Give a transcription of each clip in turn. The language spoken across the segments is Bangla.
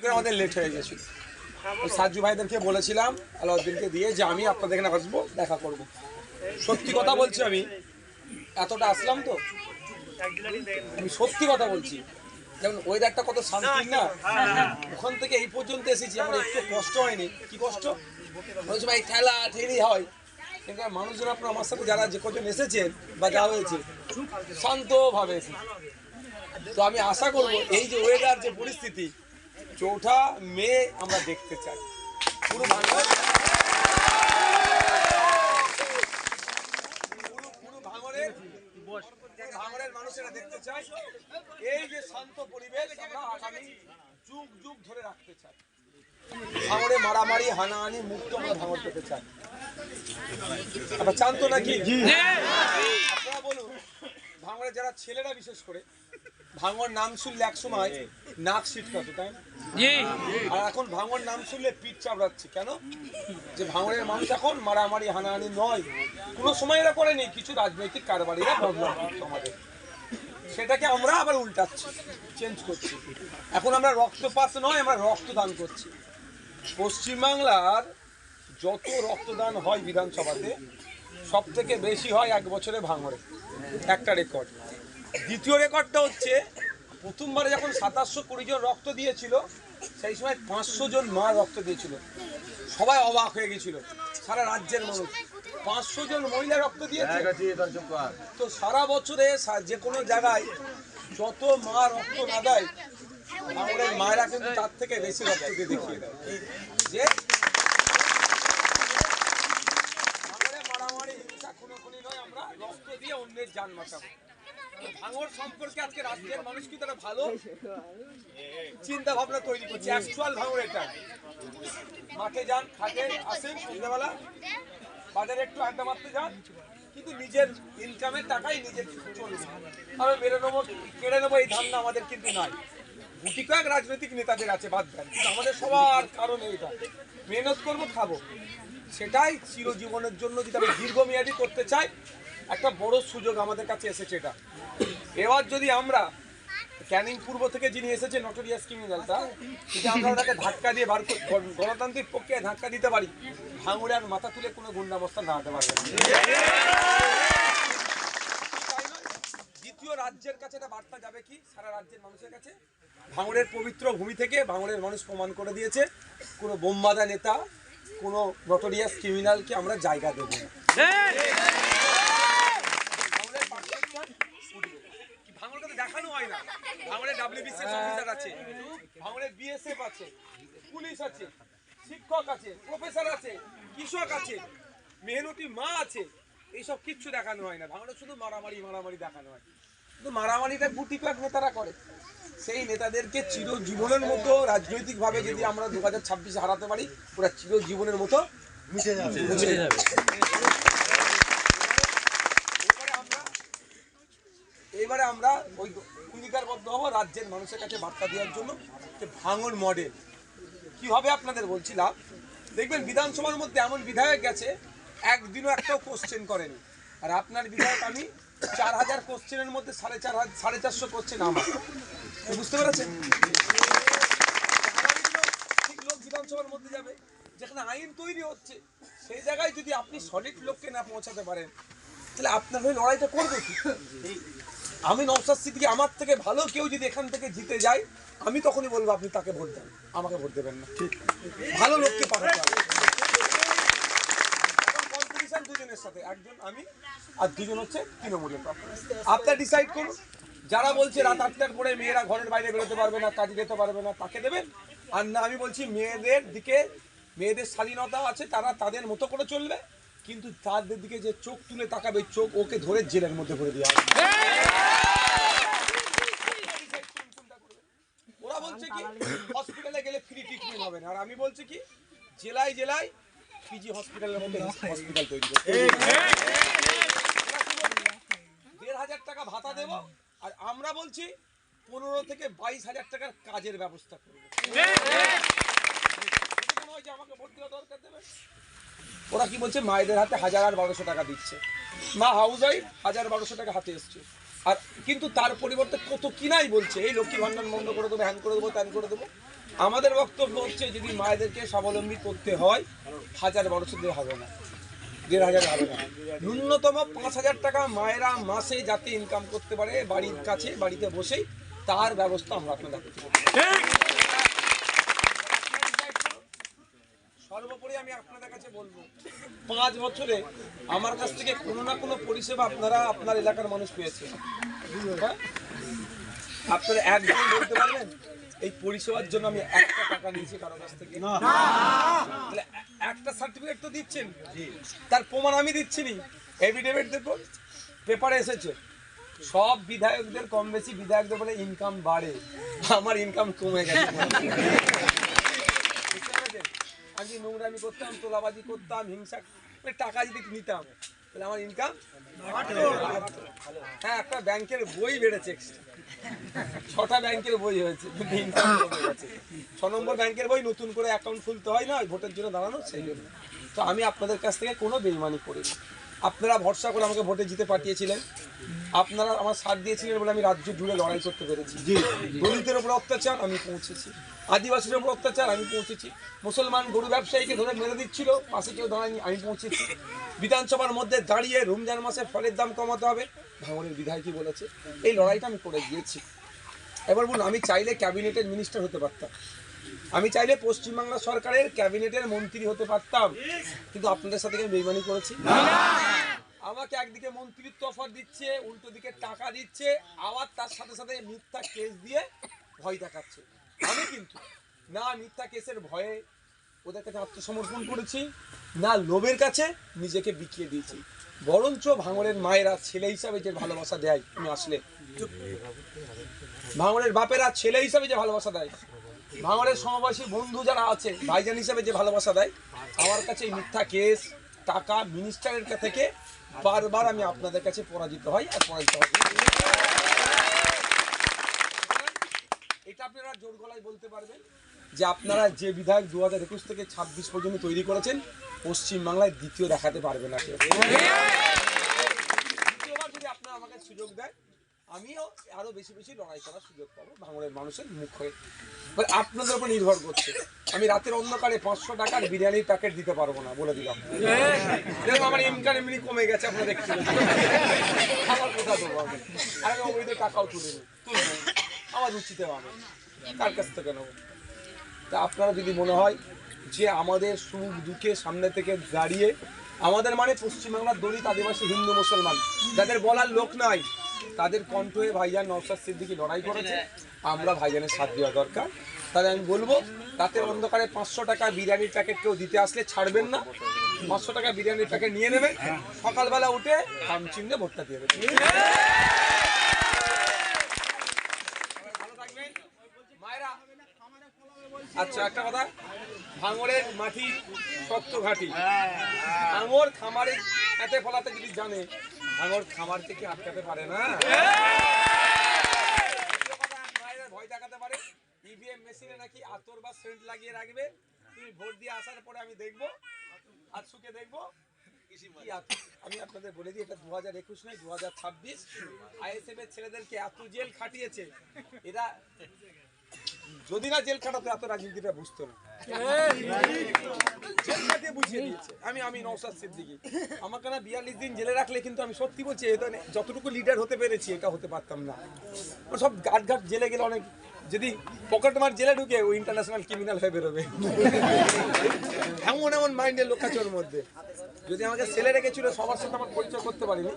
ট্রেন আমাদের লেট হয়ে গেছিল। সাজু ভাইদেরকে বলেছিলাম আলাউদ্দিনকে দিয়ে যে আমি আপনাদের এখানে আসবো, দেখা করব। সত্যি কথা বলছি, আমি এতটা আসলাম তো, আমি সত্যি কথা বলছি। যেমন ওয়েদারটা কত শান্তি না, ওখান থেকে এই পর্যন্ত এসেছি, আমার একটু কষ্ট হয়নি। কি কষ্ট বলছি ভাই, ঠেলা ঠেলি হয়, কিন্তু মানুষজন আপনার আমার সাথে যারা যে কজন এসেছেন বা যা হয়েছে শান্তভাবে এসেছে। তো আমি আশা করব এই যে ওয়েদার যে পরিস্থিতি 4 মে আমরা দেখতে চাই পুরো ভাঙড়ের মানুষেরা দেখতে চাই। এই যে শান্ত পরিবেশ আমরা আগামী যুগ যুগ ধরে রাখতে চাই। ভাঙড়ে মারামারি হানাহানি মুক্ত আমরা ভাঙড় পেতে চাই। আপনারা চান তো নাকি? আপনারা বলুন, ভাঙড়ের যারা ছেলেরা বিশেষ করে ভাঙড় নাম শুনলে এক সময় নাক ছিটকাতো, তাই না? আর এখন ভাঙড় নাম শুনলে পিঠ চাপড়াচ্ছে। কেন? যে ভাঙড়ের মানুষ এখন মারামারি হানাহানি নয়, কোনো সময় এরা করেনি, কিছু রাজনৈতিক কারবারিরা বদনাম করতো আমাদের, সেটাকে আমরা আবার উল্টাচ্ছি, চেঞ্জ করছি। এখন আমরা রক্তপাত নয়, আমরা রক্তদান করছি। পশ্চিমবাংলার যত রক্তদান হয় বিধানসভাতে সব থেকে বেশি হয় এক বছরে ভাঙড়ে, একটা রেকর্ড। দ্বিতীয় রেকর্ডটা হচ্ছে প্রথমবারে যখন 2720 জন রক্ত দিয়েছিল, সেই সময় 500 জন মা রক্ত দিয়েছিল। সবাই অবাক হয়ে গেছিল, সারা রাজ্যের মানুষ। 500 জন মহিলা রক্ত দিয়েছে। তো সারা বছরে যে কোনো জায়গায় যত মা রক্ত না দেয়, ভাঙড়ের মায়েরা কিন্তু তার থেকে বেশি রক্ত দিয়ে দেখিয়ে দেয় যে ভাঙড়ে মারামারি হিংসা খুনোখুনি নয়, আমরা রক্ত দিয়ে অন্যের জান বাঁচাবো। ভাঙড় সম্পর্কে আজকে রাজ্যের মানুষ কি তারা ভালো চিন্তা ভাবনা তৈরি করছে। অ্যাকচুয়াল ভাঙড় এটা। মাঠে যান, খাটে আসেন, সন্ধ্যাবেলা বাজারে একটু আড্ডা মারতে যান, কিন্তু নিজের ইনকামের টাকাই নিজের চলবে। আমি মেরে নেবো, কেড়ে নেবো, এই ধান্দা আমাদের কিন্তু নাই। গুটি কয়েক রাজনৈতিক নেতাদের আছে, বাদ দেন, কিন্তু আমাদের সবার কারণ এইটা, মেহনত করবো, খাবো। সেটাই চিরজীবনের জন্য যদি আমি দীর্ঘমেয়াদী করতে চাই, একটা বড় সুযোগ আমাদের কাছে এসেছে এটা। এবার যদি আমরা ক্যানিং পূর্ব থেকে যিনি এসেছে নটোরিয়াস ক্রিমিনালটা, যদি আমরা ওটাকে ধাক্কা দিয়ে গণতান্ত্রিক প্রক্রিয়ায় ধাক্কা দিতে পারি, ভাঙড়ে আর মাথা তুলে কোনো গুন্ডাবস্থা না হতে পারবে। দ্বিতীয় রাজ্যের কাছে একটা বার্তা যাবে কি, সারা রাজ্যের মানুষের কাছে, ভাঙড়ের পবিত্র ভূমি থেকে ভাঙড়ের মানুষ প্রমাণ করে দিয়েছে কোনো বোমবাদা নেতা, কোনো নটোরিয়াস ক্রিমিনালকে আমরা জায়গা দেব না। ভাঙড়কে দেখানো হয় না। ভাঙড়ে WBCS অফিসার আছে, ভাঙড়ে BSF আছে, পুলিশ আছে, শিক্ষক আছে, প্রফেসর আছে, কৃষক আছে, মেহনতি মা আছে, এইসব কিচ্ছু দেখানো হয় না। ভাঙড়ে শুধু মারামারি মারামারি দেখানো হয়। কিন্তু মারামারিটা গুটি কয়েক নেতারা করে। সেই নেতাদেরকে চিরজীবনের মতো রাজনৈতিকভাবে যদি আমরা 2026 হারাতে পারি, ওরা চিরজীবনের মতো মিশে যাবে। এবারে আমরা ওই অঙ্গীকারবদ্ধ হবো রাজ্যের মানুষের কাছে বার্তা দেওয়ার জন্য যে ভাঙড় মডেল কি হবে আপনাদের বলছিলাম। দেখবেন বিধানসভার মধ্যে এমন বিধায়ক গেছে একদিনও একটাও কোশ্চেন করেনি, আর আপনার বিধায়ক আমি 4000 কোশ্চেনের মধ্যে 450 কোশ্চেন আমার। বুঝতে পেরেছেন? ঠিক লোক বিধানসভার মধ্যে যাবে, যেখানে আইন তৈরি হচ্ছে সেই জায়গায় যদি আপনি সলিড লোককে না পৌঁছাতে পারেন, তাহলে আপনার হয়ে লড়াইটা করবে কি? আমি নওশাদ সিদ্দিকী, আমার থেকে ভালো কেউ যদি এখান থেকে জিতে যায়, আমি তখনই বলবো আপনি তাকে ভোট দেন, আমাকে ভোট দেবেন না। ঠিক, ভালো লোককে পাঠাতে হবে। কম্পিটিশন দুজনের সাথে, একজন আমি আর দুজন হচ্ছে তৃণমূলের। আপনারা ডিসাইড করুন। যারা বলছে রাত 8টার পরে মেয়েরা ঘরের বাইরে বেরোতে পারবে না, কাজে যেতে পারবে না, তাকে দেবেন। আর না, আমি বলছি মেয়েদের দিকে, মেয়েদের স্বাধীনতা আছে, তারা তাদের মতো করে চলবে, কিন্তু তাদের দিকে যে চোখ তুলে তাকাবে, চোখ ওকে ধরে জেলের মধ্যে ভরে দেওয়া হবে। ওরা বলছে কি হসপিটালে গেলে ফ্রি ট্রিটমেন্ট হবে না, আর আমি বলছি কি জেলায় জেলায় পিজি হসপিটালের মধ্যে হসপিটাল তৈরি করতে। 1500 টাকা ভাতা দেব, আর আমরা বলছি 15 থেকে 22,000 টাকার কাজের ব্যবস্থা করবো। আমাকে ভোট দেওয়া দরকার দেবে। ওরা কি বলছে মায়েদের হাতে 1000 আর 1200 টাকা দিচ্ছে, মা হাউস ওয়াইফ 1000-1200 টাকা হাতে এসছে, আর কিন্তু তার পরিবর্তে কত কিনাই বলছে এই লক্ষ্মী ভান্ডার বন্ধ করে দেবো, হ্যান করে দেবো, ত্যান করে দেবো। আমাদের বক্তব্য হচ্ছে যদি মায়েদেরকে স্বাবলম্বী করতে হয় 1000-1200 দিয়ে হবে না, 1500 হবে না, ন্যূনতম 5000 টাকা মায়েরা মাসে যাতে ইনকাম করতে পারে বাড়ির কাছে বাড়িতে বসেই, তার ব্যবস্থা আমরা আপনাদের করতে পারি। সর্বোপরি আমি আপনাদের কাছে বলবো 5 বছরে আমার কাছ থেকে কোনো না কোনো পরিষেবা আপনারা আপনার এলাকার মানুষ পেয়েছে। আপনারা একজন বলতে পারবেন এই পরিষেবার জন্য আমি 1 টাকা নিয়েছি কারো কাছ থেকে? তাহলে একটা সার্টিফিকেট তো দিচ্ছেন, তার প্রমাণ আমি দিচ্ছি নি, এভিডেভিট দেখুন পেপারে এসেছে। সব বিধায়কদের কম বেশি বিধায়কদের বলে ইনকাম বাড়ে, আমার ইনকাম কমে গেছে। আমি নোংরামি করতাম, তোলাবাজি করতাম, হিংসা টাকা যদি নিতাম তাহলে আমার ইনকাম, হ্যাঁ একটা ব্যাংকের বই বেড়েছে, 6টা ব্যাংকের বই হয়েছে, ইনকাম কমে গেছে। 6 নম্বর ব্যাংকের বই নতুন করে অ্যাকাউন্ট খুলতে হয় না, ভোটের জন্য দাঁড়ানো, সেই জন্য। তো আমি আপনাদের কাছ থেকে কোনো বেইমানি করিনি, আপনারা ভরসা করে আমাকে ভোটে জিতে পাঠিয়েছিলেন, আপনারা আমার সাথ দিয়েছিলেন বলে আমি রাজ্য জুড়ে লড়াই করতে পেরেছি। দলিতের উপর অত্যাচার আমি পৌঁছেছি, আদিবাসীর উপর অত্যাচার আমি পৌঁছেছি, মুসলমান গরু ব্যবসায়ীকে ধরে মেরে দিচ্ছিল পাশে কেউ দাঁড়ায়নি আমি পৌঁছেছি, বিধানসভার মধ্যে দাঁড়িয়ে রমজান মাসে ফলের দাম কমাতে হবে ভাঙড়ের বিধায়ক কি বলেছে, এই লড়াইটা আমি করে গিয়েছি। এবার বলুন আমি চাইলে ক্যাবিনেটের মিনিস্টার হতে পারতাম, আমি চাইলে পশ্চিমবাংলা সরকারের ক্যাবিনেটের মন্ত্রী হতে পারতাম, কিন্তু আপনাদের সাথে আমি বেইমানি করেছি? আমাকে একদিকে মন্ত্রিত্ব অফার দিচ্ছে, উল্টো দিকে টাকা দিচ্ছে, আবার তার সাথে সাথে মিথ্যা কেস দিয়ে ভয় দেখাচ্ছে। আমি কিন্তু না মিথ্যা কেসের ভয়ে ওদের কাছে আত্মসমর্পণ করেছি, না লোভের কাছে নিজেকে বিকিয়ে দিয়েছি, বরঞ্চ ভাঙড়ের মায়েরা ছেলে হিসাবে যে ভালোবাসা দেয়, তুমি আসলে ভাঙড়ের বাপেরা ছেলে হিসাবে যে ভালোবাসা দেয়, ভাঙড়ের সমবয়সী বন্ধু যারা আছে ভাইজান হিসাবে যে ভালোবাসা দেয়, আমার কাছে এই মিথ্যা কেস টাকা মিনিস্টারের থেকে বারবার আমি আপনাদের কাছে পরাজিত হই আর পরাজিত হই। এটা আপনারা জোর গলায় বলতে পারবেন যে আপনারা যে বিধায়ক 2021 থেকে 26 পর্যন্ত তৈরি করেছেন পশ্চিমবাংলায় দ্বিতীয় দেখাতে পারবে না কেউ। দ্বিতীয়বার যদি আপনারা আমাকে সুযোগ দেন আমিও আরো বেশি বেশি লড়াই করার সুযোগ পাবো ভাঙড়ের মানুষের মুখ হয়ে। আপনাদের উপর নির্ভর করছে, আমি রাতের অন্ধকারে 500 টাকার বিরিয়ানির প্যাকেট দিতে পারবো না, বলে দিলাম। আমার ইনকাম এমনি কমে গেছে, আপনারা দেখতে আমার কোথা দেবো আমি, আর আমি অবৈধ টাকাও তুলবো আমার রুচিতে পাবো, কার কাছ থেকে নেবো? তা আপনারা যদি মনে হয় যে আমাদের সুখ দুঃখে সামনে থেকে দাঁড়িয়ে আমাদের মানে পশ্চিমবাংলার দলিত আদিবাসী হিন্দু মুসলমান যাদের বলার লোক নাই তাদের কণ্ঠ হয়ে ভাইজান নওশাদ সিদ্দিকী লড়াই করেছে, আমরা ভাইজানের সাথ দেওয়া দরকার। তাহলে আমি বলবো রাতের অন্ধকারে 500 টাকা বিরিয়ানির প্যাকেট কেউ দিতে আসলে ছাড়বেন না, 500 টাকা বিরিয়ানির প্যাকেট নিয়ে নেবেন, সকালবেলা উঠে খাম চিহ্নে ভোটটা দিয়ে দেবেন। ভালো থাকবেন মায়েরা। আচ্ছা একটা কথা, ভাঙড়ের মাটি শক্ত ঘাটি, ভাঙড় খামারে এতে ফলাতে যদি জানে ভাঙড় খামার থেকে আটকাতে পারে না। ভয় দেখাতে পারে ইভিএম মেশিনে নাকি আতর বা সেন্ট লাগিয়ে রাখবে, তুমি ভোট দিয়ে আসার পরে আমি দেখবো আর সুখে দেখবো। আমি আপনাদের বলে দিই এটা 2021 নয় 2026 আইএসএফ এর ছেলেদেরকে এত জেল খাটিয়েছে, এরা যদি না জেল খাটাতো এত রাজনীতিটা বুঝতো না, জেল খাটিয়ে বুঝিয়ে দিয়েছে। আমি নওশাদ সিদ্দিকী আমাকে না 42 দিন জেলে রাখলে কিন্তু আমি সত্যি বলছি যতটুকু লিডার হতে পেরেছি এটা হতে পারতাম না। সব ঘাট ঘাট জেলে গেলে অনেক যদি পকেট মার জেলে ঢুকে ওই ইন্টারন্যাশনাল ক্রিমিনাল হয়ে বেরোবে, এমন এমন মাইন্ডের লোক আছে ওর মধ্যে। যদি আমাকে ছেলে রেখেছিল সবার সাথে আমার পরিচয় করতে পারিনি,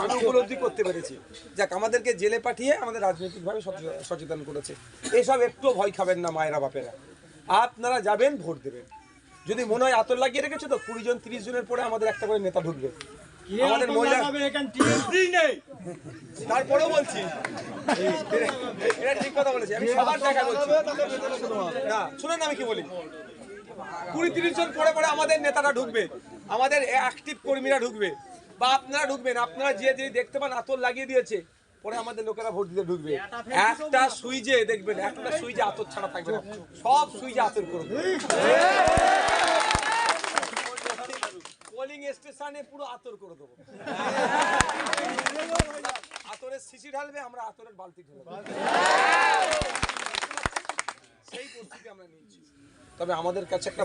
আমি উপলব্ধি করতে পেরেছি যাক আমাদেরকে জেলে পাঠিয়ে আমাদের রাজনৈতিকভাবে সচেতন করেছে। এসব একটু ভয় খাবেন না মায়েরা বাপেরা, আপনারা যাবেন ভোট দেবেন। যদি মনে হয় আতর লাগিয়ে রেখেছো তো 20 জন 30 জনের পরে আমাদের একটা করে নেতা ঢুকবে, আমাদের মহিলা তারপরেও বলছি এটা ঠিক কথা বলেছি, আমি সবার টাকা বলছি না, শুনুন আমি কি বলি, 20-30 জন পরে পরে আমাদের নেতারা ঢুকবে, আমাদের অ্যাক্টিভ কর্মীরা ঢুকবে, বা আপনারা ঢুকবেন। আপনারা যে দেখতে পান আতর লাগিয়ে দিয়েছে পরে আমাদের লোকেরা ভোট দিতে ঢুকবে, একটা সুইচে দেখবেন একটা সুইচে আতর ছাড়া থাকবে না, সব সুইচে আতর করবে। পোলিং স্টেশনে পুরো আতর করে দেবো, আতরের শিশি ঢালবে, আমরা আতরের বালতি ঢালবো। সেই প্রস্তুতি আমরা নিয়েছি। তবে আমাদের কাছে একটা